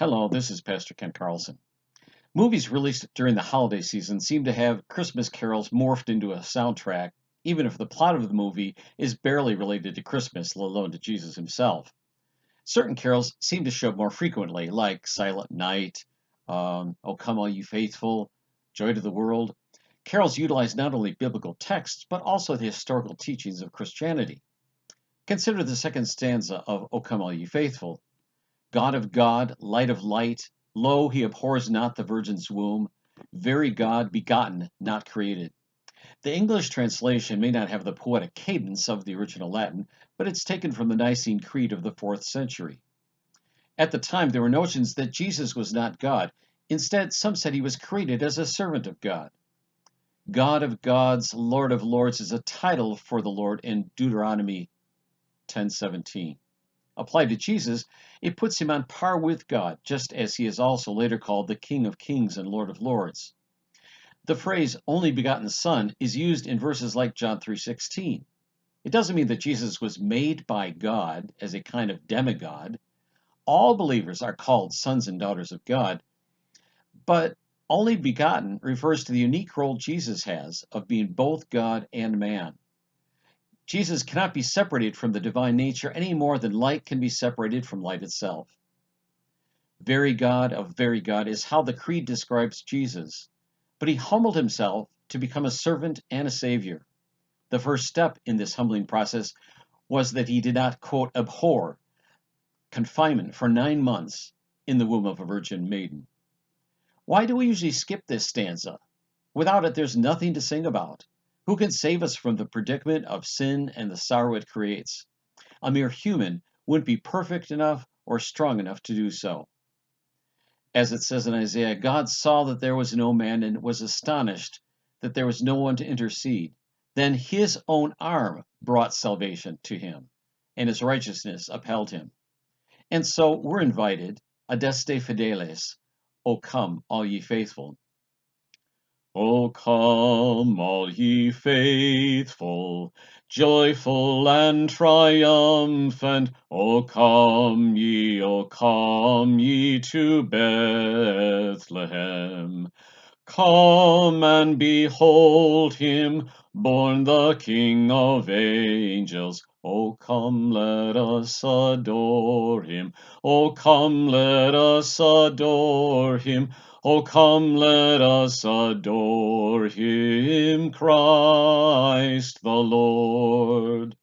Hello, this is Pastor Ken Carlson. Movies released during the holiday season seem to have Christmas carols morphed into a soundtrack, even if the plot of the movie is barely related to Christmas, let alone to Jesus himself. Certain carols seem to show up more frequently, like Silent Night, O Come All You Faithful, Joy to the World. Carols utilize not only biblical texts, but also the historical teachings of Christianity. Consider the second stanza of O Come All You Faithful. God of God, light of light, lo, he abhors not the virgin's womb, very God, begotten, not created. The English translation may not have the poetic cadence of the original Latin, but it's taken from the Nicene Creed of the 4th century. At the time, there were notions that Jesus was not God. Instead, some said he was created as a servant of God. God of gods, Lord of lords is a title for the Lord in Deuteronomy 10:17. Applied to Jesus, it puts him on par with God, just as he is also later called the King of Kings and Lord of Lords. The phrase only begotten Son is used in verses like John 3:16. It doesn't mean that Jesus was made by God as a kind of demigod. All believers are called sons and daughters of God, but only begotten refers to the unique role Jesus has of being both God and man. Jesus cannot be separated from the divine nature any more than light can be separated from light itself. Very God of very God is how the Creed describes Jesus, but he humbled himself to become a servant and a savior. The first step in this humbling process was that he did not, quote, abhor confinement for 9 months in the womb of a virgin maiden. Why do we usually skip this stanza? Without it, there's nothing to sing about. Who can save us from the predicament of sin and the sorrow it creates? A mere human wouldn't be perfect enough or strong enough to do so. As it says in Isaiah, God saw that there was no man and was astonished that there was no one to intercede. Then his own arm brought salvation to him, and his righteousness upheld him. And so we're invited, Adeste Fideles, O come, all ye faithful. O come, all ye faithful, joyful and triumphant. O come ye to Bethlehem. Come and behold him, born the King of angels. O come, let us adore him. O come, let us adore him. O come, let us adore him, Christ the Lord.